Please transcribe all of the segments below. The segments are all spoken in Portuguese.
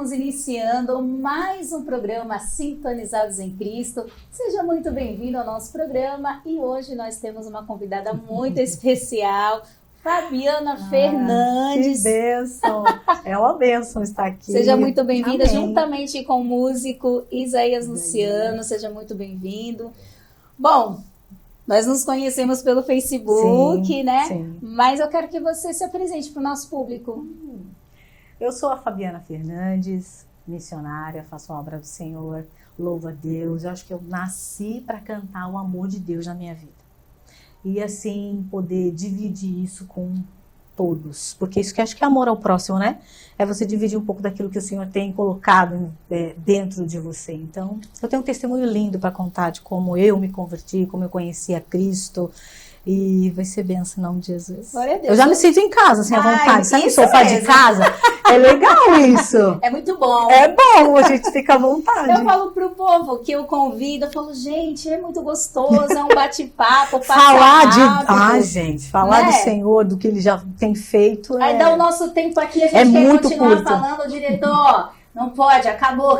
Estamos iniciando mais um programa Sintonizados em Cristo. Seja muito bem-vindo ao nosso programa e hoje nós temos uma convidada muito especial, Fabiana Fernandes. Que bênção! É uma bênção estar aqui. Seja muito bem-vinda, Amém. Juntamente com o músico Isaías Luciano. Seja muito bem-vindo. Bom, nós nos conhecemos pelo Facebook, sim, né? Sim. Mas eu quero que você se apresente para o nosso público. Eu sou a Fabiana Fernandes, missionária, faço a obra do Senhor, louvo a Deus. Eu acho que eu nasci para cantar o amor de Deus na minha vida. E assim, poder dividir isso com todos. Porque isso que eu acho que é amor ao próximo, né? É você dividir um pouco daquilo que o Senhor tem colocado dentro de você. Então, eu tenho um testemunho lindo para contar de como eu me converti, como eu conheci a Cristo. E vai ser bênção em nome de Jesus. Glória a Deus. Eu já me sinto em casa, assim, à vontade. Sabe o isso sofá mesmo. de casa? É legal isso. É muito bom. É bom, a gente fica à vontade. Eu falo pro povo que eu convido, eu falo, gente, é muito gostoso, é um bate-papo, falar rápido, gente, falar do Senhor, do que Ele já tem feito. Aí dá o nosso tempo aqui, a gente é quer muito continuar curto. Falando, diretor, não pode, acabou.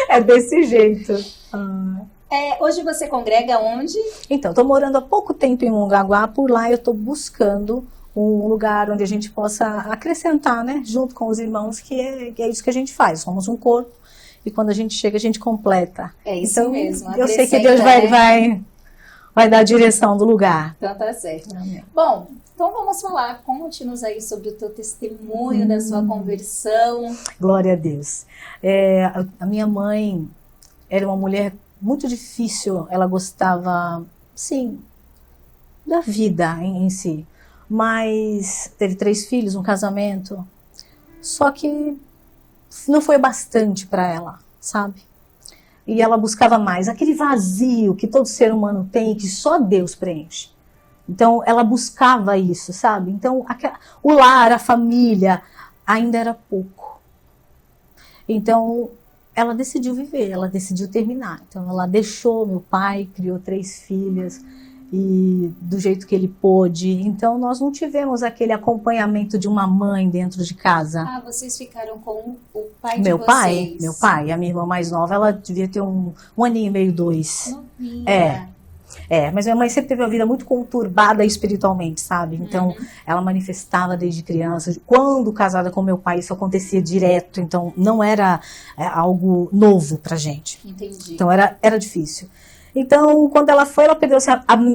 É desse jeito. Hoje você congrega onde? Então, estou morando há pouco tempo em Mongaguá, por lá eu estou buscando um lugar onde a gente possa acrescentar, né, junto com os irmãos, que é isso que a gente faz, somos um corpo, e quando a gente chega, a gente completa. É isso então, mesmo. Eu sei que Deus vai dar a direção do lugar. Então tá certo. Amém. Bom, então vamos falar, conte-nos aí sobre o teu testemunho da sua conversão. Glória a Deus. A minha mãe era uma mulher muito difícil, ela gostava, sim, da vida em si, mas teve 3 filhos, um casamento, só que não foi bastante para ela, sabe? E ela buscava mais, aquele vazio que todo ser humano tem, que só Deus preenche. Então ela buscava isso, sabe? Então o lar, a família, ainda era pouco. Então ela decidiu viver, ela decidiu terminar. Então ela deixou meu pai, criou 3 filhas, e do jeito que ele pôde. Então nós não tivemos aquele acompanhamento de uma mãe dentro de casa. Ah, vocês ficaram com o pai de Meu vocês? pai, a minha irmã mais nova, ela devia ter um aninho e meio, 2. Novinha. Mas minha mãe sempre teve uma vida muito conturbada espiritualmente, sabe? Então, ela manifestava desde criança. Quando casada com meu pai, isso acontecia direto. Então, não era algo novo pra gente. Entendi. Então, era difícil. Então, quando ela foi, ela perdeu assim,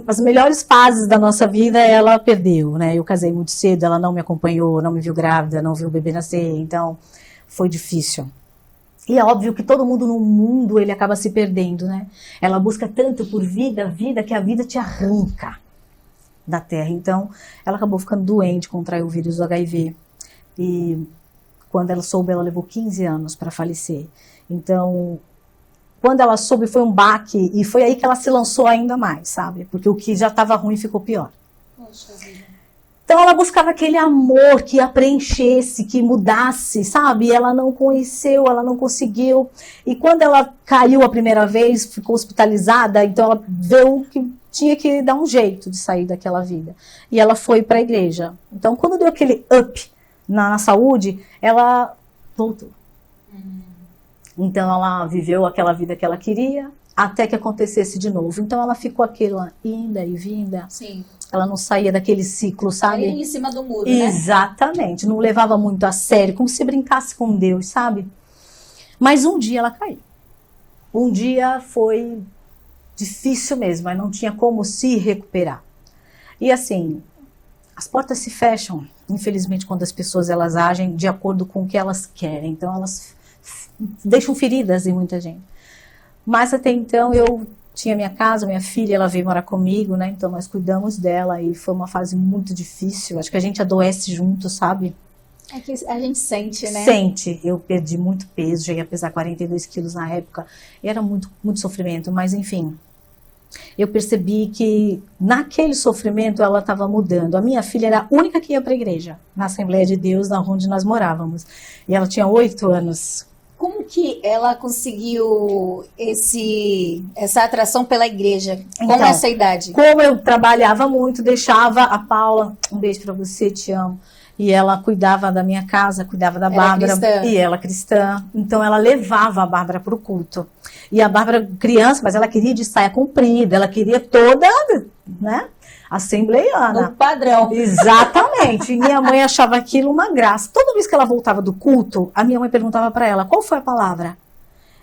as melhores fases da nossa vida, ela perdeu, né? Eu casei muito cedo, ela não me acompanhou, não me viu grávida, não viu o bebê nascer. Então, foi difícil. E é óbvio que todo mundo no mundo, ele acaba se perdendo, né? Ela busca tanto por vida, que a vida te arranca da terra. Então, ela acabou ficando doente, contraiu o vírus do HIV. E quando ela soube, ela levou 15 anos para falecer. Então, quando ela soube, foi um baque. E foi aí que ela se lançou ainda mais, sabe? Porque o que já estava ruim ficou pior. Poxa vida. Então ela buscava aquele amor que a preenchesse, que mudasse, sabe? E ela não conheceu, ela não conseguiu. E quando ela caiu a primeira vez, ficou hospitalizada, então ela viu que tinha que dar um jeito de sair daquela vida. E ela foi para a igreja. Então quando deu aquele up na saúde, ela voltou. Então ela viveu aquela vida que ela queria, até que acontecesse de novo. Então ela ficou aquela inda e vinda. Sim. Ela não saía daquele ciclo, sabe? Ali em cima do muro, Exatamente. Não levava muito a sério, como se brincasse com Deus, sabe? Mas um dia ela caiu. Um dia foi difícil mesmo, mas não tinha como se recuperar. E assim, as portas se fecham, infelizmente, quando as pessoas elas agem de acordo com o que elas querem. Então elas deixam feridas em muita gente. Mas até então eu tinha minha casa, minha filha, ela veio morar comigo, né? Então nós cuidamos dela e foi uma fase muito difícil. Acho que a gente adoece junto, sabe? É que a gente sente, né? Sente. Eu perdi muito peso, cheguei a pesar 42 quilos na época. E era muito, muito sofrimento, mas enfim. Eu percebi que naquele sofrimento ela estava mudando. A minha filha era a única que ia para a igreja, na Assembleia de Deus, na onde nós morávamos. E ela tinha 8 anos. Como que ela conseguiu essa atração pela igreja com Então, essa idade? Como eu trabalhava muito, deixava a Paula, um beijo pra você, te amo. E ela cuidava da minha casa, cuidava da Era Bárbara. cristã. E ela cristã. Então ela levava a Bárbara para o culto. E a Bárbara criança, mas ela queria de saia comprida, ela queria toda, né, assembleiana. No padrão. Exatamente. E minha mãe achava aquilo uma graça. Toda vez que ela voltava do culto, a minha mãe perguntava para ela, qual foi a palavra?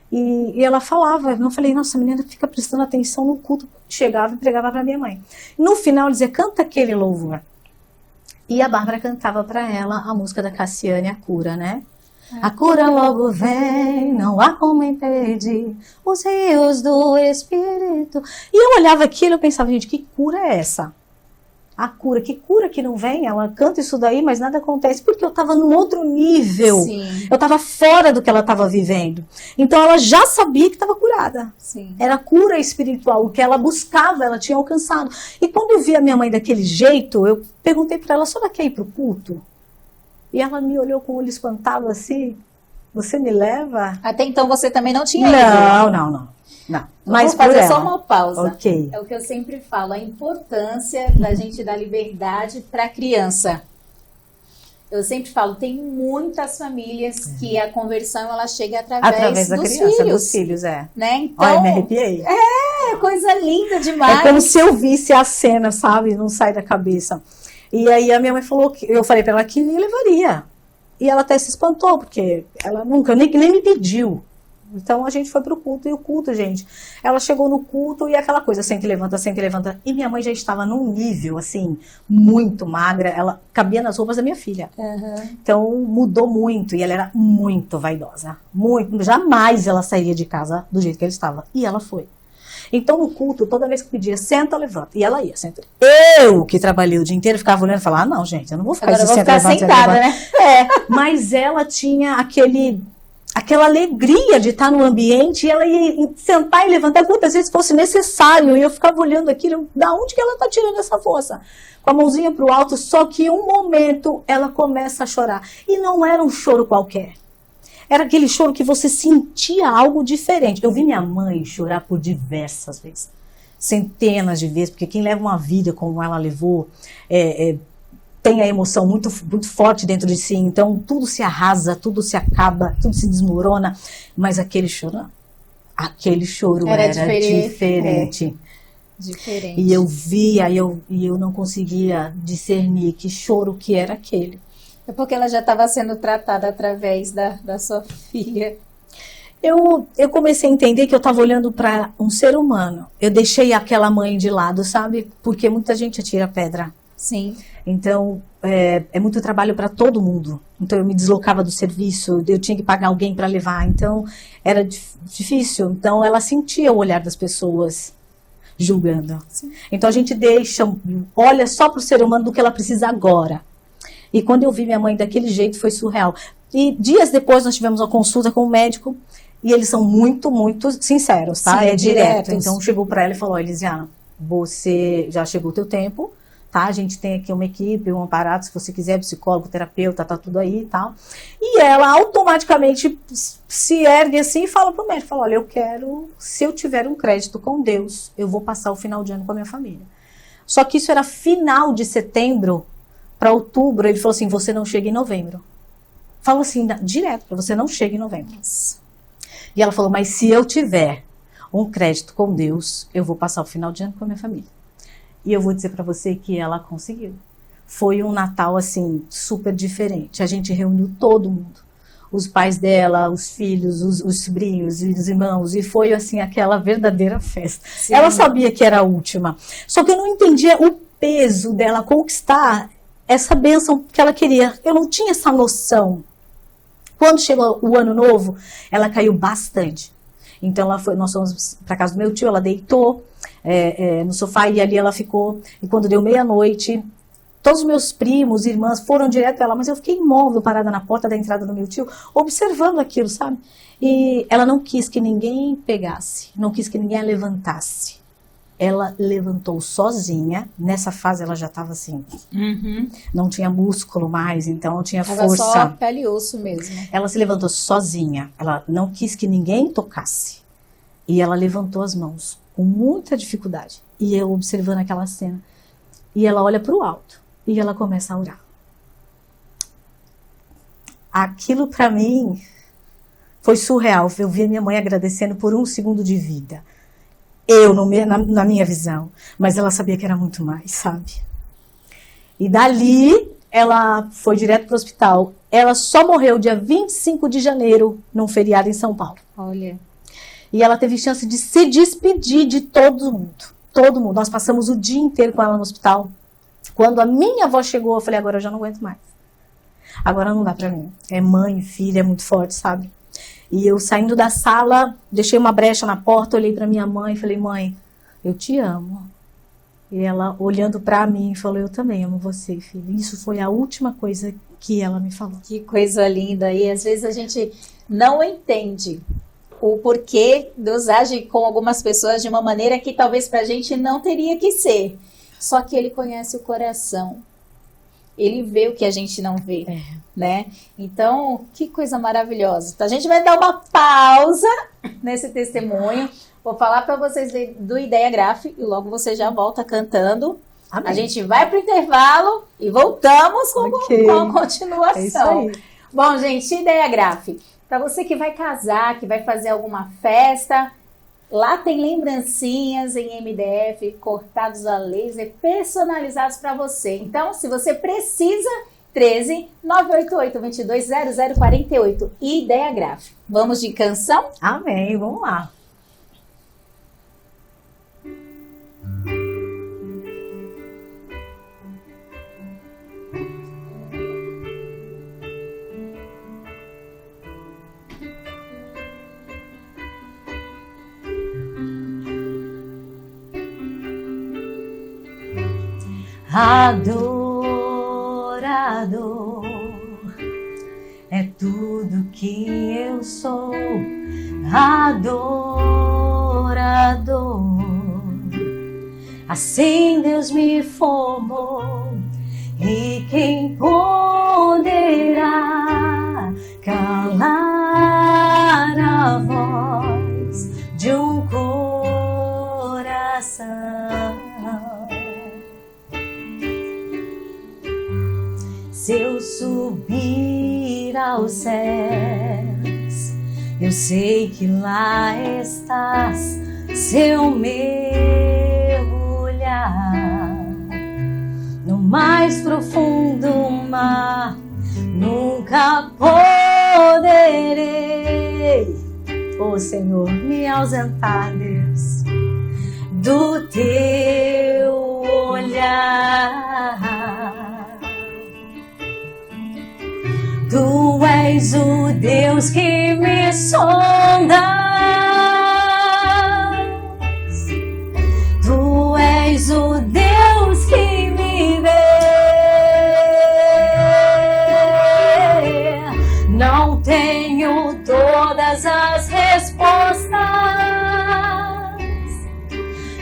E ela falava, eu falei, nossa, a menina fica prestando atenção no culto. Chegava e entregava para minha mãe. No final, ela dizia, canta aquele louvor. E a Bárbara cantava para ela a música da Cassiane, A Cura, né? A cura logo vem, não há como impedir os rios do Espírito. E eu olhava aquilo e pensava, gente, que cura é essa? A cura, que cura que não vem? Ela canta isso daí, mas nada acontece, porque eu estava num outro nível. Sim. Eu estava fora do que ela estava vivendo. Então ela já sabia que estava curada. Sim. Era cura espiritual, o que ela buscava, ela tinha alcançado. E quando eu vi a minha mãe daquele jeito, eu perguntei para ela, a senhora quer ir para o culto? E ela me olhou com o olho espantado assim, você me leva? Até então você também não tinha ido. Não. Mas vou fazer só uma pausa. Ok. É o que eu sempre falo, a importância da gente dar liberdade para a criança. Eu sempre falo, tem muitas famílias que a conversão ela chega através da dos criança, filhos, dos filhos, é. né? Então, Olha, me arrepiei. é coisa linda demais. É como se eu visse a cena, sabe? Não sai da cabeça. E aí a minha mãe falou, eu falei para ela que me levaria. E ela até se espantou, porque ela nunca, nem me pediu. Então a gente foi pro culto, e o culto, gente, ela chegou no culto e aquela coisa, senta e levanta. E minha mãe já estava num nível, assim, muito magra, ela cabia nas roupas da minha filha. Uhum. Então mudou muito, e ela era muito vaidosa, muito, jamais ela sairia de casa do jeito que ela estava. E ela foi. Então no culto, toda vez que pedia, senta, levanta, e ela ia, senta. Eu, que trabalhei o dia inteiro, ficava olhando e falava, não, gente, eu não vou ficar Agora eu vou senta, ficar levanta, sentada, levanta. né? Mas ela tinha aquela alegria de estar no ambiente, e ela ia sentar e levantar quantas vezes fosse necessário, e eu ficava olhando aquilo, da onde que ela está tirando essa força? Com a mãozinha para o alto, só que um momento ela começa a chorar, e não era um choro qualquer, era aquele choro que você sentia algo diferente. Eu vi minha mãe chorar por diversas vezes, centenas de vezes, porque quem leva uma vida como ela levou, tem a emoção muito, muito forte dentro de si, então tudo se arrasa, tudo se acaba, tudo se desmorona, mas aquele choro era diferente. Diferente. E eu via, e eu não conseguia discernir que choro que era aquele. É porque ela já estava sendo tratada através da sua filha. Eu comecei a entender que eu estava olhando para um ser humano. Eu deixei aquela mãe de lado, sabe? Porque muita gente atira pedra. Sim. Então, é muito trabalho para todo mundo. Então, eu me deslocava do serviço, eu tinha que pagar alguém para levar. Então, era difícil. Então, ela sentia o olhar das pessoas julgando. Sim. Então, a gente olha só para o ser humano do que ela precisa agora. E quando eu vi minha mãe daquele jeito, foi surreal. E dias depois, nós tivemos uma consulta com o médico, e eles são muito, muito sinceros, tá? Sim, é direto. diretos. Então, chegou para ela e falou, Elisiana, você já chegou o teu tempo, tá? A gente tem aqui uma equipe, um aparato, se você quiser, psicólogo, terapeuta, tá tudo aí e tal. E ela automaticamente se ergue assim e fala pro médico, fala, olha, eu quero, se eu tiver um crédito com Deus, eu vou passar o final de ano com a minha família. Só que isso era final de setembro para outubro, ele falou assim, você não chega em novembro. Falou assim, direto, você não chega em novembro. E ela falou, mas se eu tiver um crédito com Deus, eu vou passar o final de ano com a minha família. E eu vou dizer para você que ela conseguiu. Foi um Natal, assim, super diferente. A gente reuniu todo mundo. Os pais dela, os filhos, os sobrinhos, os irmãos. E foi, assim, aquela verdadeira festa. Sim. Ela sabia que era a última. Só que eu não entendia o peso dela conquistar essa bênção que ela queria. Eu não tinha essa noção. Quando chegou o ano novo, ela caiu bastante. Então, nós fomos para casa do meu tio, ela deitou no sofá e ali ela ficou. E quando deu meia-noite, todos os meus primos, irmãs foram direto para ela, mas eu fiquei imóvel, parada na porta da entrada do meu tio, observando aquilo, sabe? E ela não quis que ninguém pegasse, não quis que ninguém a levantasse. Ela levantou sozinha. Nessa fase ela já estava assim, não tinha músculo mais, então não tinha Tava força. só pele e osso mesmo. Ela se levantou sozinha, ela não quis que ninguém tocasse. E ela levantou as mãos com muita dificuldade. E eu observando aquela cena. E ela olha para o alto e ela começa a orar. Aquilo para mim foi surreal. Eu vi a minha mãe agradecendo por 1 segundo de vida. Na minha visão. Mas ela sabia que era muito mais, sabe? E dali, ela foi direto para o hospital. Ela só morreu dia 25 de janeiro, num feriado em São Paulo. Olha. E ela teve chance de se despedir de todo mundo. Todo mundo. Nós passamos o dia inteiro com ela no hospital. Quando a minha avó chegou, eu falei, agora eu já não aguento mais. Agora não dá pra mim. É mãe e filha, é muito forte, sabe? E eu saindo da sala, deixei uma brecha na porta, olhei pra minha mãe e falei, mãe, eu te amo. E ela, olhando pra mim, falou, eu também amo você, filha. Isso foi a última coisa que ela me falou. Que coisa linda. E às vezes a gente não entende o porquê Deus age com algumas pessoas de uma maneira que talvez pra gente não teria que ser. Só que Ele conhece o coração. Ele vê o que a gente não vê, né? Então, que coisa maravilhosa. Então, a gente vai dar uma pausa nesse testemunho. Vou falar para vocês do Ideia Graf e logo você já volta cantando. Amém. A gente vai para o intervalo e voltamos com a continuação. É isso aí. Bom, gente, Ideia Graf. Para você que vai casar, que vai fazer alguma festa, lá tem lembrancinhas em MDF, cortados a laser, personalizados para você. Então, se você precisa, 13 988 22 0048. Ideia Graf. Vamos de canção? Amém, vamos lá. Adorador é tudo que eu sou, adorador. Assim Deus me formou, e quem poderá calar a voz de um coração? Se eu subir aos céus, eu sei que lá estás. Se eu mergulhar no mais profundo mar, nunca poderei, oh Senhor, me ausentar, Deus, do teu olhar. Tu és o Deus que me sondas, Tu és o Deus que me vê. Não tenho todas as respostas,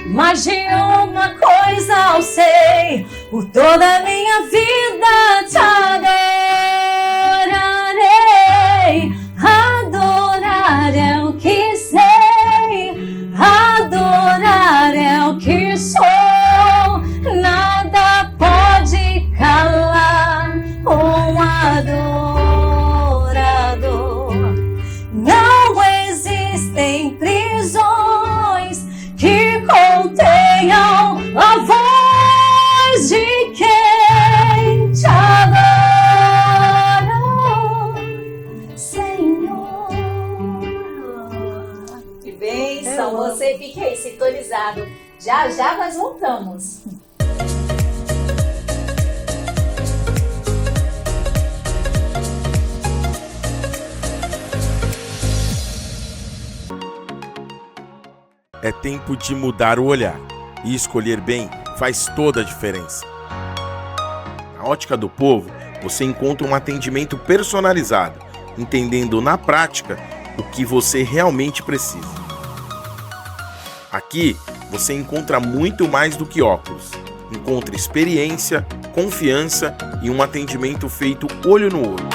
mas de uma coisa eu sei, por toda a minha vida te adorarei. Adorar é o que sei, adorar é o que sou. Nada pode calar um adorador. Não existem prisões que contenham a voz de quem te adora, Senhor. Que bênção! Você fique aí sintonizado. Já já nós voltamos. É tempo de mudar o olhar, e escolher bem faz toda a diferença. Na Ótica do Povo, você encontra um atendimento personalizado, entendendo na prática o que você realmente precisa. Aqui, você encontra muito mais do que óculos. Encontra experiência, confiança e um atendimento feito olho no olho.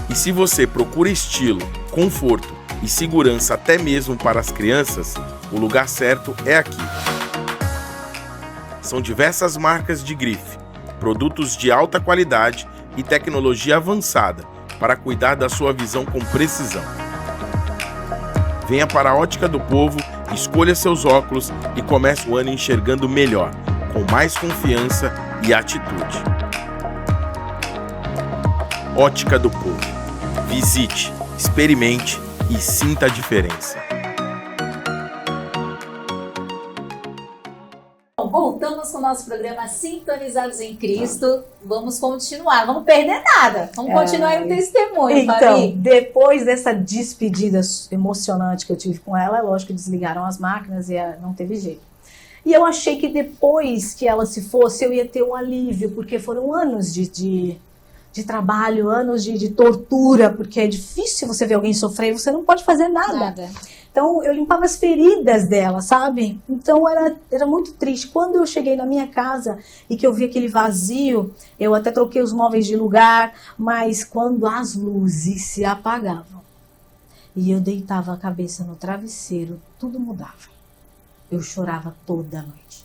E se você procura estilo, conforto e segurança até mesmo para as crianças, o lugar certo é aqui. São diversas marcas de grife, produtos de alta qualidade e tecnologia avançada para cuidar da sua visão com precisão. Venha para a Ótica do Povo, escolha seus óculos e comece o ano enxergando melhor, com mais confiança e atitude. Ótica do Povo. Visite, experimente e sinta a diferença. Voltamos com o nosso programa Sintonizados em Cristo. Vamos continuar, vamos perder nada. Vamos continuar no testemunho, então, Fabi. Depois dessa despedida emocionante que eu tive com ela, é lógico que desligaram as máquinas e não teve jeito. E eu achei que depois que ela se fosse, eu ia ter um alívio, porque foram anos de trabalho, anos de tortura, porque é difícil você ver alguém sofrer e você não pode fazer nada. Então, eu limpava as feridas dela, sabe? Então, era muito triste. Quando eu cheguei na minha casa e que eu vi aquele vazio, eu até troquei os móveis de lugar, mas quando as luzes se apagavam e eu deitava a cabeça no travesseiro, tudo mudava. Eu chorava toda noite.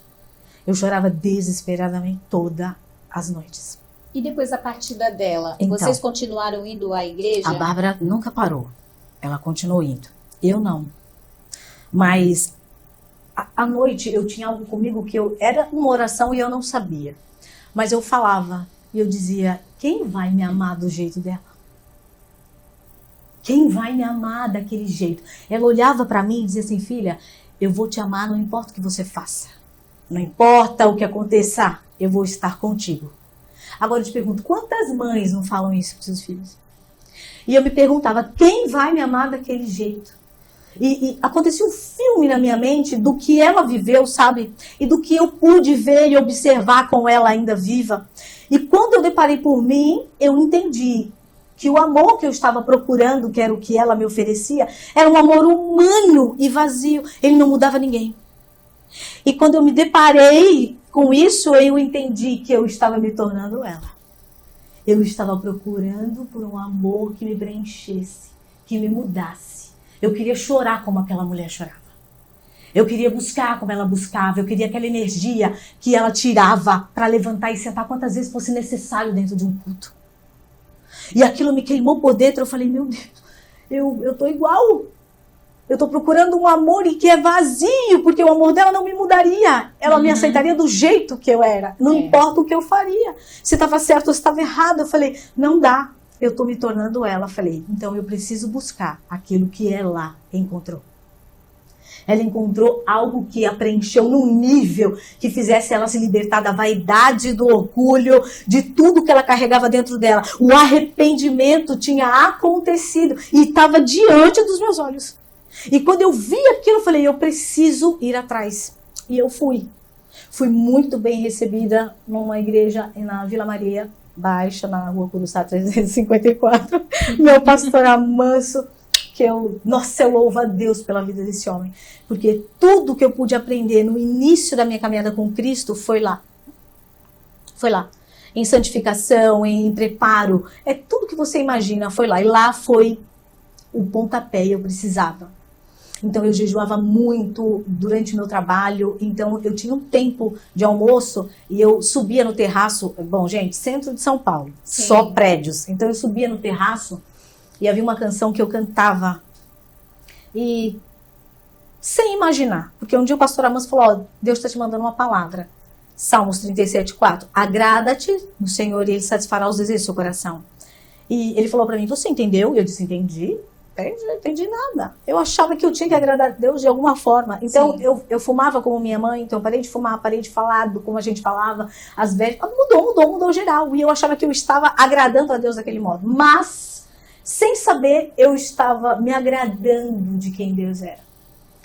Eu chorava desesperadamente todas as noites. E depois da partida dela, Então, vocês continuaram indo à igreja? A Bárbara nunca parou. Ela continuou indo. Eu não. Mas à noite eu tinha algo comigo que era uma oração e eu não sabia. Mas eu falava e eu dizia: quem vai me amar do jeito dela? Quem vai me amar daquele jeito? Ela olhava para mim e dizia assim: filha, eu vou te amar, não importa o que você faça. Não importa o que aconteça, eu vou estar contigo. Agora eu te pergunto, quantas mães não falam isso para seus filhos? E eu me perguntava, quem vai me amar daquele jeito? E acontecia um filme na minha mente do que ela viveu, sabe? E do que eu pude ver e observar com ela ainda viva. E quando eu deparei por mim, eu entendi que o amor que eu estava procurando, que era o que ela me oferecia, era um amor humano e vazio. Ele não mudava ninguém. E quando eu me deparei com isso, eu entendi que eu estava me tornando ela. Eu estava procurando por um amor que me preenchesse, que me mudasse. Eu queria chorar como aquela mulher chorava. Eu queria buscar como ela buscava. Eu queria aquela energia que ela tirava para levantar e sentar quantas vezes fosse necessário dentro de um culto. E aquilo me queimou por dentro. Eu falei, meu Deus, eu tô igual. Eu tô procurando um amor e que é vazio, porque o amor dela não me mudaria. Ela me aceitaria do jeito que eu era. Não importa o que eu faria. Se estava certo ou se estava errado. Eu falei, não dá. Eu estou me tornando ela. Falei, então eu preciso buscar aquilo que ela encontrou. Ela encontrou algo que a preencheu num nível que fizesse ela se libertar da vaidade, do orgulho, de tudo que ela carregava dentro dela. O arrependimento tinha acontecido e estava diante dos meus olhos. E quando eu vi aquilo, eu falei, eu preciso ir atrás. E eu fui. Fui muito bem recebida numa igreja na Vila Maria Baixa, na Rua Curuçá 354. Meu pastor Amanso, nossa, eu louvo a Deus pela vida desse homem. Porque tudo que eu pude aprender no início da minha caminhada com Cristo foi lá. Foi lá. Em santificação, em preparo. É tudo que você imagina, foi lá. E lá foi o pontapé, eu precisava. Então eu jejuava muito durante o meu trabalho, então eu tinha um tempo de almoço e eu subia no terraço, bom gente, centro de São Paulo, sim, só prédios, então eu subia no terraço e havia uma canção que eu cantava e sem imaginar, porque um dia o pastor Amos falou, Deus está te mandando uma palavra, Salmos 37:4, agrada-te no Senhor e Ele satisfará os desejos do seu coração. E ele falou para mim, você entendeu? E eu disse, entendi. Não entendi nada. Eu achava que eu tinha que agradar a Deus de alguma forma. Então, eu fumava como minha mãe, então eu parei de fumar, parei de falar como a gente falava. As velhas, mudou geral. E eu achava que eu estava agradando a Deus daquele modo. Mas, sem saber, eu estava me agradando de quem Deus era.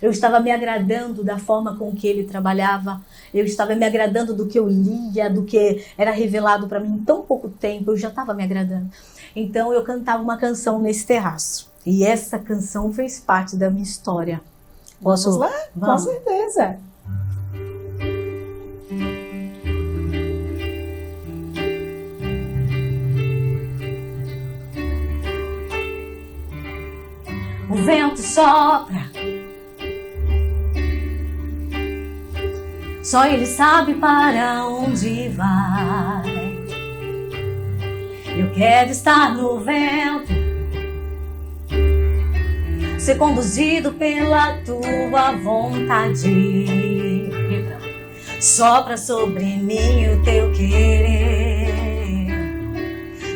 Eu estava me agradando da forma com que Ele trabalhava. Eu estava me agradando do que eu lia, do que era revelado para mim em tão pouco tempo. Eu já estava me agradando. Então, eu cantava uma canção nesse terraço. E essa canção fez parte da minha história. Vamos lá? Vamos. Com certeza. O vento sopra, só ele sabe para onde vai. Eu quero estar no vento, ser conduzido pela tua vontade. Sopra sobre mim o teu querer.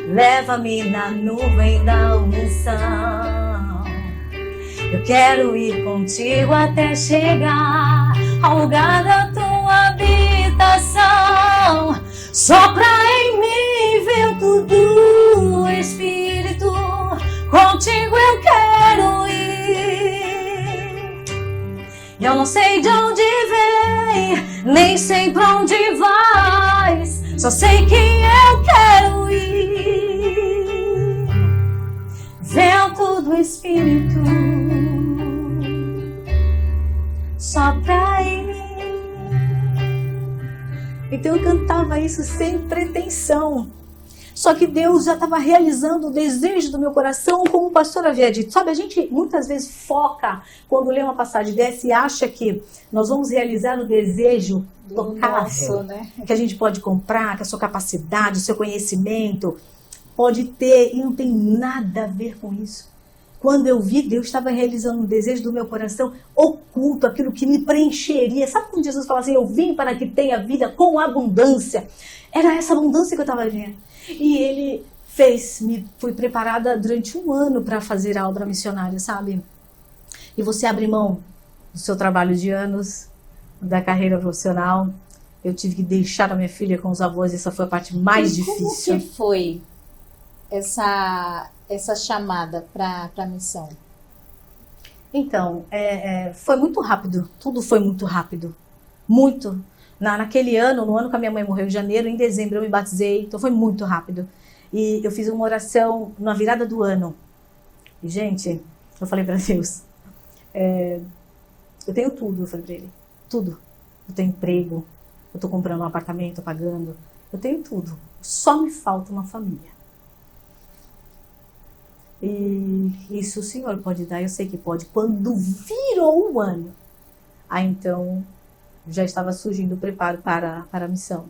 Leva-me na nuvem da unção. Eu quero ir contigo até chegar ao lugar da tua habitação. Sopra em mim, vento do Espírito, contigo eu quero ir. Eu não sei de onde vem, nem sei pra onde vais, só sei que eu quero ir. Vento do Espírito, sopra em mim. Então eu cantava isso sem pretensão. Só que Deus já estava realizando o desejo do meu coração, como o pastor havia dito. Sabe, a gente muitas vezes foca, quando lê uma passagem dessa, e acha que nós vamos realizar o desejo tocável, né? Que a gente pode comprar, que a sua capacidade, o seu conhecimento pode ter, e não tem nada a ver com isso. Quando eu vi, Deus estava realizando um desejo do meu coração oculto, aquilo que me preencheria. Sabe quando Jesus fala assim, eu vim para que tenha vida com abundância? Era essa abundância que eu estava vendo. E Ele fui preparada durante 1 ano para fazer a obra missionária, sabe? E você abre mão do seu trabalho de anos, da carreira profissional. Eu tive que deixar a minha filha com os avós, essa foi a parte mais difícil. Como que foi essa chamada para a missão? Então, foi muito rápido, tudo foi muito rápido, muito. Naquele ano, no ano que a minha mãe morreu em janeiro, em dezembro eu me batizei, então foi muito rápido. E eu fiz uma oração na virada do ano. E, gente, eu falei para Deus, eu tenho tudo, eu falei para Ele, tudo. Eu tenho emprego, eu tô comprando um apartamento, pagando, eu tenho tudo. Só me falta uma família. E isso o Senhor pode dar, eu sei que pode. Quando virou o ano, aí então já estava surgindo o preparo para a missão.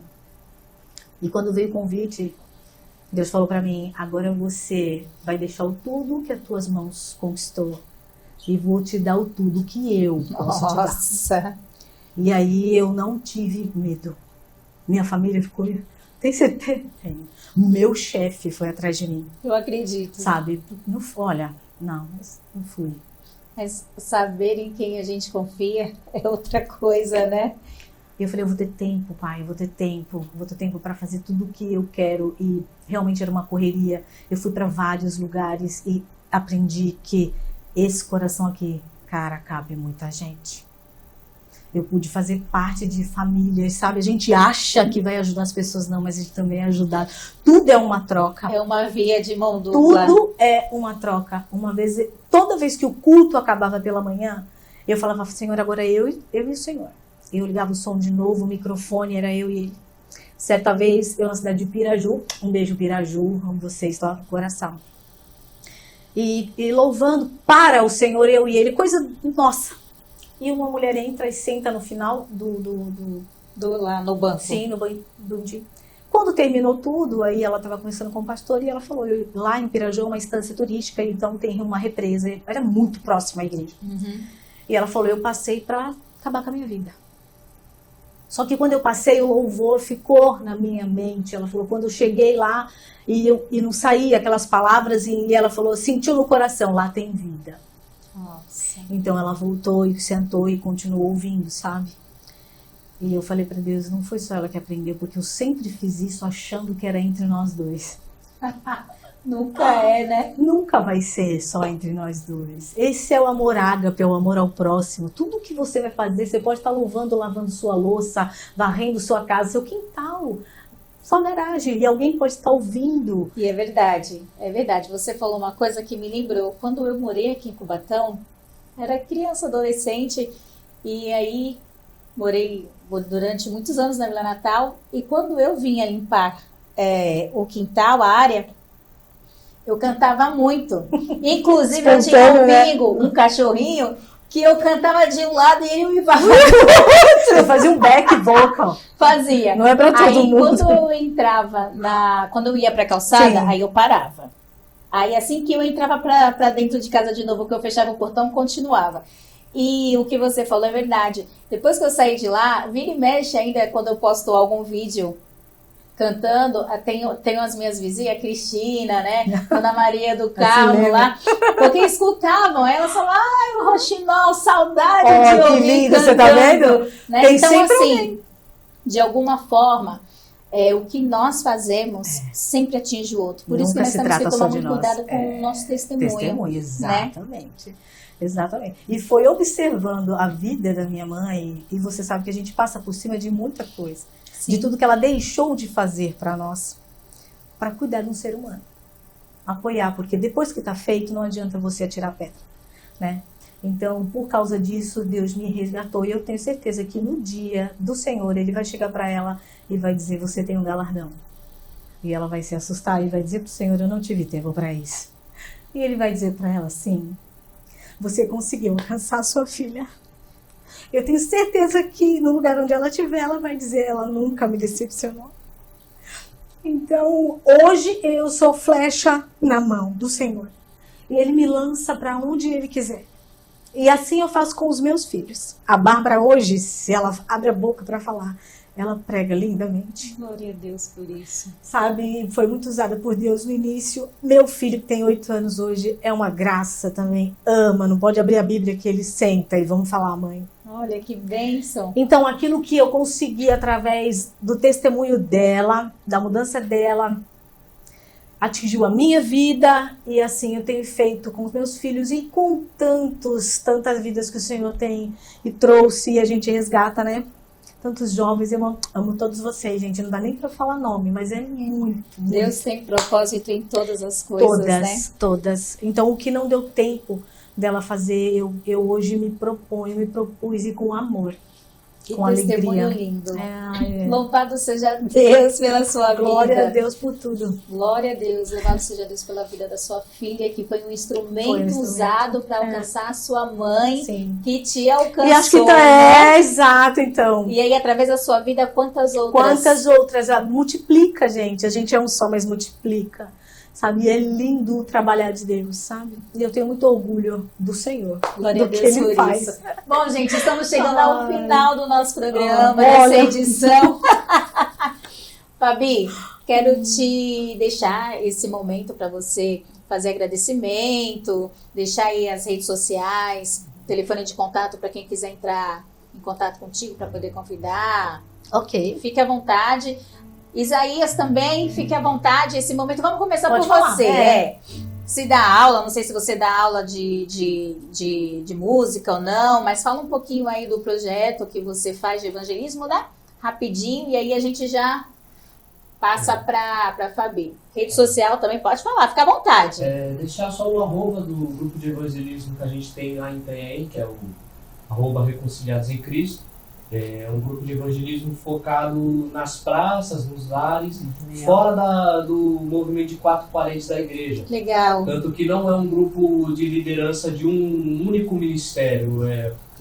E quando veio o convite, Deus falou para mim, agora você vai deixar o tudo que as tuas mãos conquistou e vou te dar o tudo que eu posso te dar. Nossa! E aí eu não tive medo. Minha família ficou, tem certeza? Tenho. Meu chefe foi atrás de mim. Eu acredito. Sabe? Não, olha, não fui. Mas saber em quem a gente confia é outra coisa, né? E eu falei, eu vou ter tempo, pai, eu vou ter tempo para fazer tudo o que eu quero. E realmente era uma correria. Eu fui para vários lugares e aprendi que esse coração aqui, cara, cabe muita gente. Eu pude fazer parte de famílias, sabe? A gente acha que vai ajudar as pessoas, não, mas a gente também é ajudar. Tudo é uma troca. É uma via de mão dupla. Tudo é uma troca. Toda vez que o culto acabava pela manhã, eu falava, Senhor, agora eu e o Senhor. Eu ligava o som de novo, o microfone, era eu e ele. Certa vez, eu na cidade de Piraju, um beijo Piraju, amo vocês, lá no coração. E louvando para o Senhor, eu e ele, coisa nossa. E uma mulher entra e senta no final lá no banco. Sim, no banco do dia. Quando terminou tudo, aí ela estava conversando com o pastor e ela falou, lá em Piraju é uma estância turística, então tem uma represa, era muito próxima à igreja. Uhum. E ela falou, eu passei para acabar com a minha vida. Só que quando eu passei, o louvor ficou na minha mente. Ela falou, quando eu cheguei lá e não saía aquelas palavras, e ela falou, sentiu no coração, lá tem vida. Nossa. Então ela voltou e sentou e continuou ouvindo, sabe? E eu falei para Deus, não foi só ela que aprendeu, porque eu sempre fiz isso achando que era entre nós dois. Nunca é, né? Nunca vai ser só entre nós dois. Esse é o amor ágape, é o amor ao próximo. Tudo que você vai fazer, você pode estar louvando, lavando sua louça, varrendo sua casa, seu quintal, sua garagem, e alguém pode estar ouvindo. E é verdade. Você falou uma coisa que me lembrou. Quando eu morei aqui em Cubatão, era criança, adolescente, e aí morei durante muitos anos na Vila Natal, e quando eu vinha limpar o quintal, a área, eu cantava muito. Inclusive, eu tinha um bingo, um cachorrinho, que eu cantava de um lado e ele uivava. Você fazia um back vocal. Fazia. Não é pra todo aí, mundo. quando eu entrava quando eu ia pra calçada, Sim. aí eu parava. Aí assim que eu entrava pra dentro de casa de novo, que eu fechava o portão, continuava. E o que você falou é verdade. Depois que eu saí de lá, vira e mexe ainda quando eu posto algum vídeo cantando, tenho as minhas vizinhas, a Cristina, né? Ana Maria do Carmo lá, porque escutavam, elas falavam, ai, o Roxinol, saudade de que ouvir lindo, cantando. você tá vendo? Né? Tem então, sempre assim, de alguma forma, o que nós fazemos sempre atinge o outro. Por isso que Nunca nós se temos que trata tomar só de muito nós. cuidado com o nosso testemunho. Testemunho, né? exatamente. Exatamente. E foi observando a vida da minha mãe, e você sabe que a gente passa por cima de muita coisa. Sim. De tudo que ela deixou de fazer para nós, para cuidar de um ser humano. Apoiar, porque depois que está feito, não adianta você atirar pedra, né? Então, por causa disso, Deus me resgatou. E eu tenho certeza que no dia do Senhor, Ele vai chegar para ela e vai dizer, você tem um galardão. E ela vai se assustar e vai dizer para o Senhor, eu não tive tempo para isso. E Ele vai dizer para ela, sim, você conseguiu alcançar a sua filha. Eu tenho certeza que no lugar onde ela estiver, ela vai dizer, ela nunca me decepcionou. Então, hoje eu sou flecha na mão do Senhor. E Ele me lança para onde Ele quiser. E assim eu faço com os meus filhos. A Bárbara hoje, se ela abre a boca para falar, ela prega lindamente. Glória a Deus por isso. Sabe, foi muito usada por Deus no início. Meu filho, que tem 8 anos hoje, é uma graça também. Ama, não pode abrir a Bíblia que ele senta e vamos falar, mãe. Olha que bênção. Então, aquilo que eu consegui através do testemunho dela, da mudança dela, atingiu a minha vida e assim eu tenho feito com os meus filhos e com tantas vidas que o Senhor tem e trouxe e a gente resgata, né? Tantos jovens, eu amo todos vocês, gente. Não dá nem pra falar nome, mas é muito. Deus tem propósito em todas as coisas, né? Todas. Então, o que não deu tempo dela fazer, eu hoje me propus e com amor. Que com testemunho alegria. lindo. É. Louvado seja Deus pela sua Glória vida. a Deus por tudo. Glória a Deus. Louvado seja Deus pela vida da sua filha, que foi um instrumento usado para alcançar a sua mãe, Sim. que te alcançou. E acho que né? exato, então. E aí, através da sua vida, quantas outras? Multiplica, gente. A gente é um só, mas multiplica. Sabe? E é lindo o trabalhar de Deus, sabe? E eu tenho muito orgulho do Senhor. Glória a do que Deus Ele por faz. isso. Bom, gente, estamos chegando ao final do nosso programa, olha. dessa edição. Fabi, quero te deixar esse momento para você fazer agradecimento, deixar aí as redes sociais, telefone de contato para quem quiser entrar em contato contigo para poder convidar. Ok. Fique à vontade. Isaías também, fique à vontade esse momento. Vamos começar Pode por falar, você. Se dá aula, não sei se você dá aula de música ou não, mas fala um pouquinho aí do projeto que você faz de evangelismo, né? Rapidinho, e aí a gente já passa para Fabi. Rede social também pode falar, fica à vontade. Deixar só o arroba do grupo de evangelismo que a gente tem lá em Itanhaém, que é o arroba Reconciliados em Cristo. É um grupo de evangelismo focado nas praças, nos lares, fora do movimento de 4 paredes da igreja. Legal. Tanto que não é um grupo de liderança de um único ministério.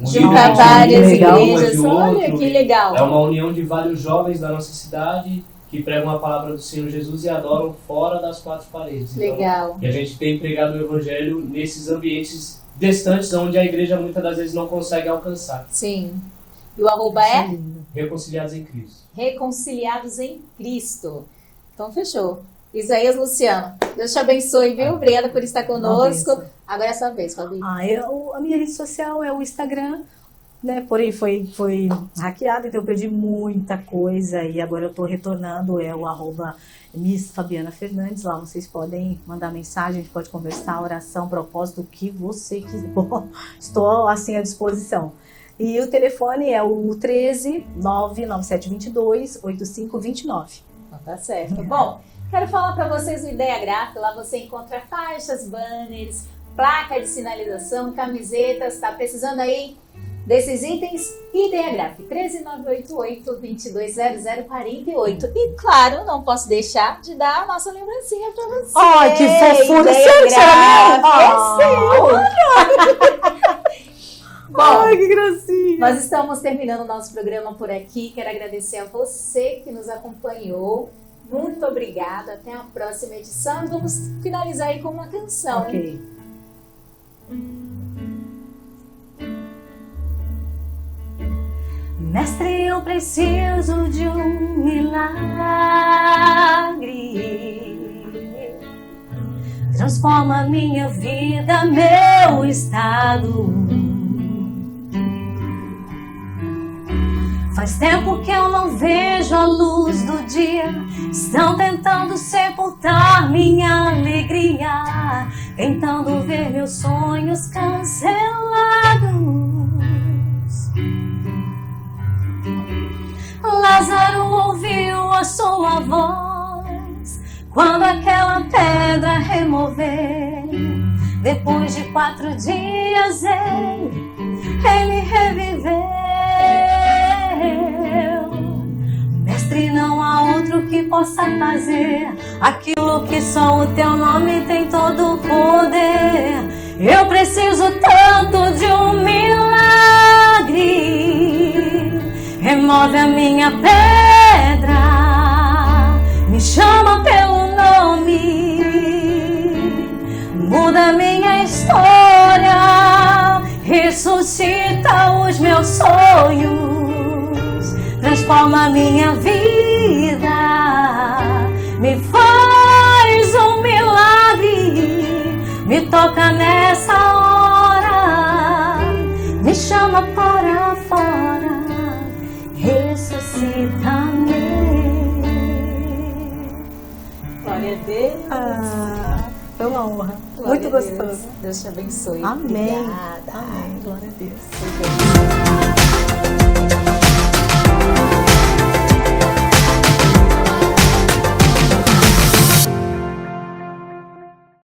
Juntar várias igrejas. De outro, Olha que legal. É uma união de vários jovens da nossa cidade que pregam a palavra do Senhor Jesus e adoram fora das 4 paredes. Legal. Então, e a gente tem pregado o evangelho nesses ambientes distantes, onde a igreja muitas das vezes não consegue alcançar. Sim. E o arroba é? Reconciliados em Cristo. Reconciliados em Cristo. Então, fechou. Isaías Luciano, Deus te abençoe, viu? Obrigada por estar conosco. Agora é sua vez, Fabi. A minha rede social é o Instagram, né? Porém, foi hackeado, então eu perdi muita coisa. E agora eu estou retornando, é o arroba Miss Fabiana Fernandes. Lá vocês podem mandar mensagem, a gente pode conversar, oração, propósito, o que você quiser. Bom, estou assim à disposição. E o telefone é o 13 99722 8529. Tá certo. Bom, quero falar para vocês do Ideia Gráfica. Lá você encontra faixas, banners, placa de sinalização, camisetas. Tá precisando aí desses itens? Ideia Gráfica 13 988 220048. E claro, não posso deixar de dar a nossa lembrancinha para você. Ai, que fofura! Ideia Gráfica. Bom, Ai, que gracinha. nós estamos terminando o nosso programa por aqui. Quero agradecer a você que nos acompanhou. Muito obrigada. Até a próxima edição. E vamos finalizar aí com uma canção. Ok. Mestre, eu preciso de um milagre. Transforma minha vida, meu estado. Faz tempo que eu não vejo a luz do dia. Estão tentando sepultar minha alegria, tentando ver meus sonhos cancelados. Lázaro ouviu a sua voz quando aquela pedra remover. Depois de 4 dias ele reviveu. Mestre, não há outro que possa fazer aquilo que só o teu nome tem todo o poder. Eu preciso tanto de um milagre. Remove a minha pedra, me chama pelo nome, muda minha história, ressuscita os meus sonhos, transforma minha vida, me faz um milagre, me toca nessa hora, me chama para fora, ressuscita-me. Glória a Deus. Foi uma honra. Glória Muito a Deus. gostoso. Deus te abençoe. Amém. Obrigada. Amém. Glória a Deus.